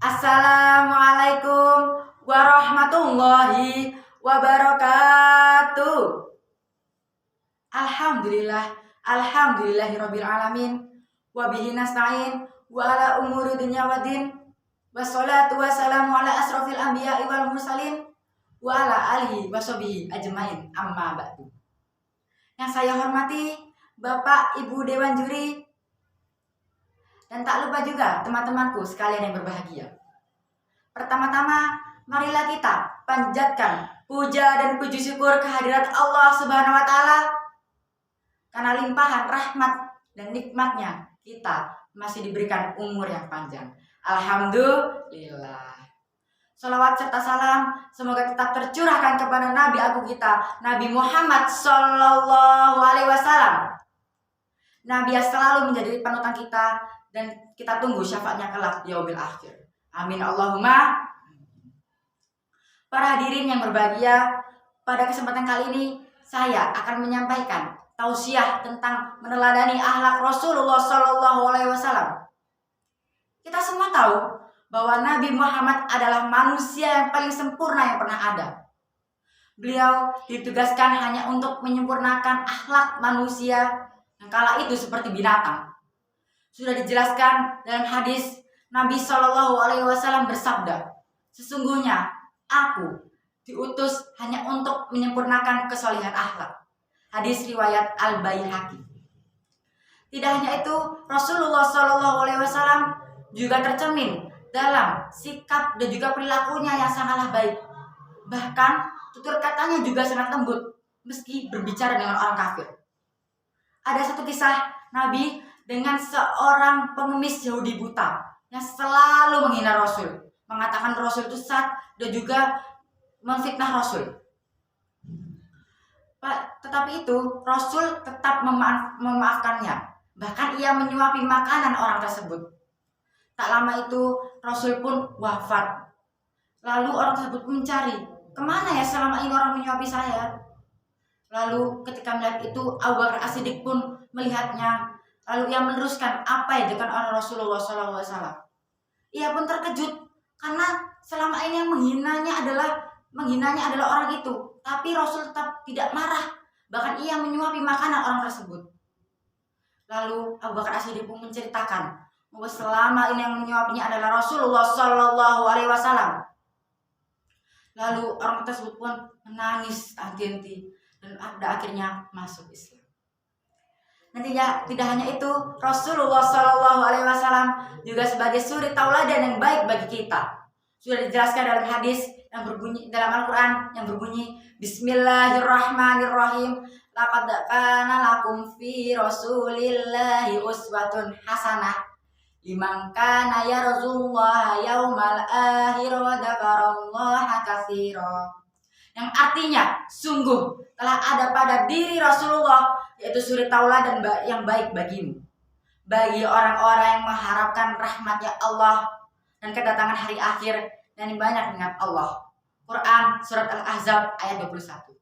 Assalamualaikum warahmatullahi wabarakatuh. Alhamdulillahirabbil alamin wa bihi nasta'in wa ala umuri dunya waddin. Wassalatu wassalamu ala asrofil anbiya'i wal mursalin wa ala alihi washabihi ajmain, amma ba'du. Yang saya hormati Bapak Ibu Dewan Juri, dan tak lupa juga teman-temanku sekalian yang berbahagia. Pertama-tama, marilah kita panjatkan puja dan puji syukur kehadirat Allah Subhanahu wa Ta'ala, karena limpahan rahmat dan nikmatnya kita masih diberikan umur yang panjang. Alhamdulillah. Salawat serta salam semoga tetap tercurahkan kepada Nabi Agung kita, Nabi Muhammad Sallallahu Alaihi Wasallam. Nabi yang selalu menjadi panutan kita, dan kita tunggu syafaatnya kelak di yaumil akhir. Amin Allahumma. Para hadirin yang berbahagia, pada kesempatan kali ini saya akan menyampaikan tausiah tentang meneladani akhlak Rasulullah Sallallahu Alaihi Wasallam. Kita semua tahu bahwa Nabi Muhammad adalah manusia yang paling sempurna yang pernah ada. Beliau ditugaskan hanya untuk menyempurnakan akhlak manusia yang kala itu seperti binatang. Sudah dijelaskan dalam hadis, Nabi Shallallahu Alaihi Wasallam bersabda, sesungguhnya aku diutus hanya untuk menyempurnakan kesolehan akhlak. Hadis riwayat Al-Baihaqi. Tidak hanya itu, Rasulullah Shallallahu Alaihi Wasallam juga tercermin dalam sikap dan juga perilakunya yang sangatlah baik. Bahkan tutur katanya juga sangat lembut meski berbicara dengan orang kafir. Ada satu kisah Nabi dengan seorang pengemis Yahudi buta yang selalu menghina Rasul, mengatakan Rasul itu sesat dan juga memfitnah Rasul. Tetapi itu Rasul tetap memaafkannya. Bahkan ia menyuapi makanan orang tersebut. Tak lama itu Rasul pun wafat. Lalu orang tersebut mencari, kemana ya selama ini orang menyuapi saya? Lalu ketika melihat itu, Abu Bakar As-Siddiq pun melihatnya. Lalu ia meneruskan apa yang dilakukan oleh Rasulullah SAW. Ia pun terkejut karena selama ini yang menghinanya adalah orang itu. Tapi Rasul tetap tidak marah. Bahkan ia menyuapi makanan orang tersebut. Lalu Abu Bakar As-Siddiq pun menceritakan bahwa selama ini yang menyuapinya adalah Rasulullah SAW. Lalu orang tersebut pun menangis henti-henti dan pada akhirnya masuk Islam. Nantinya tidak hanya itu, Rasulullah Shallallahu Alaihi Wasallam juga sebagai suri tauladan yang baik bagi kita. Sudah dijelaskan dalam hadis yang berbunyi dalam Al-Quran yang berbunyi Bismillahirrahmanirrahim. Laqad kana lakum fi Rasulillahi uswatun hasanah liman kana yarjullaha yaumal akhir wa dzakarallaha katsira. Yang artinya, sungguh telah ada pada diri Rasulullah, yaitu suri tauladan yang baik bagimu, bagi orang-orang yang mengharapkan rahmatnya Allah dan kedatangan hari akhir dan yang banyak mengingat Allah. Quran Surat Al-Ahzab ayat 21.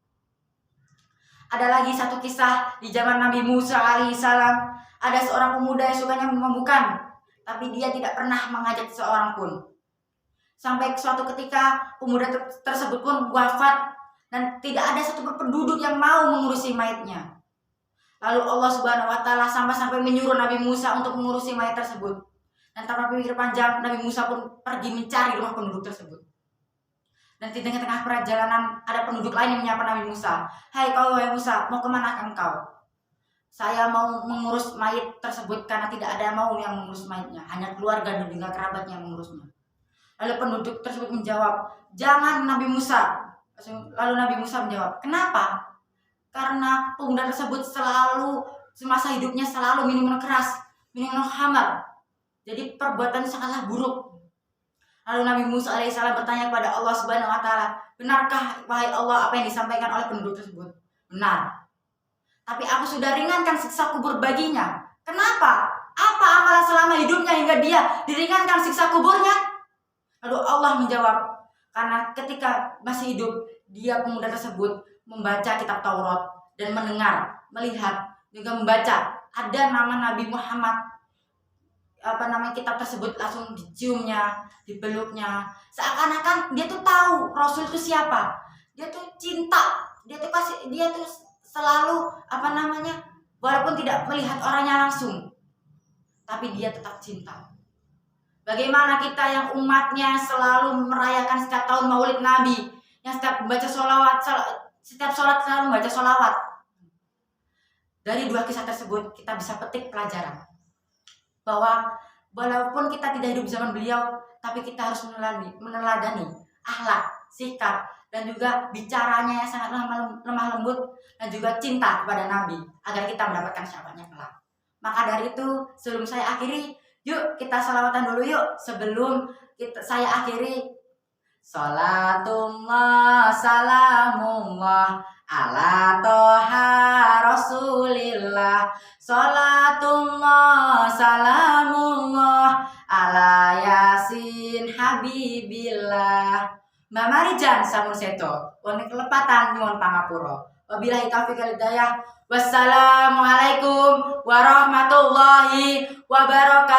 Ada lagi satu kisah di zaman Nabi Musa alaihissalam. Ada seorang pemuda yang sukanya memabukkan, tapi dia tidak pernah mengajak seorang pun. Sampai suatu ketika pemuda tersebut pun wafat dan tidak ada satu penduduk yang mau mengurusi mayatnya. Lalu Allah Subhanahu wa Ta'ala sampai menyuruh Nabi Musa untuk mengurusi mayat tersebut. Dan tanpa pikir panjang, Nabi Musa pun pergi mencari rumah penduduk tersebut. Dan di tengah-tengah perjalanan ada penduduk lain yang menyapa Nabi Musa. Hai Musa, mau kemana engkau? Saya mau mengurus mayat tersebut karena tidak ada mau yang mengurus mayatnya, hanya keluarga dan juga kerabatnya yang mengurusnya. Lalu penduduk tersebut menjawab, jangan Nabi Musa. Lalu Nabi Musa menjawab, kenapa? Karena pemuda tersebut selalu semasa hidupnya selalu minuman keras, minuman khamar. Jadi perbuatan sangatlah buruk. Lalu Nabi Musa alaihissalam bertanya kepada Allah Subhanahu wa Ta'ala, benarkah wahai Allah apa yang disampaikan oleh penduduk tersebut? Benar. Tapi aku sudah ringankan siksa kubur baginya. Kenapa? Apa amalan selama hidupnya hingga dia diringankan siksa kuburnya? Lalu Allah menjawab, karena ketika masih hidup, dia pemuda tersebut membaca kitab Taurat dan mendengar, melihat, juga membaca ada nama Nabi Muhammad kitab tersebut langsung diciumnya, dipeluknya. Seakan-akan dia tuh tahu Rasul itu siapa. Dia tuh cinta, dia tuh selalu walaupun tidak melihat orangnya langsung, tapi dia tetap cinta. Bagaimana kita yang umatnya selalu merayakan setiap tahun Maulid Nabi, yang setiap membaca sholawat, setiap sholat selalu membaca sholawat. Dari dua kisah tersebut kita bisa petik pelajaran bahwa walaupun kita tidak hidup zaman beliau, tapi kita harus meneladani akhlak, sikap, dan juga bicaranya yang sangat lemah lembut dan juga cinta kepada Nabi agar kita mendapatkan syafaatnya kelak. Maka dari itu, sebelum saya akhiri, yuk kita sholawatan dulu yuk sebelum saya akhiri. Salatullah salamullah ala toha rasulillah. Salatullah salamullah ala yasin habibillah. Mbak Marijan sampun seto wonten kelepatan nyuwun pangapura. Wabillahi taufiq wal hidayah. Wassalamualaikum warahmatullahi wabarakatuh.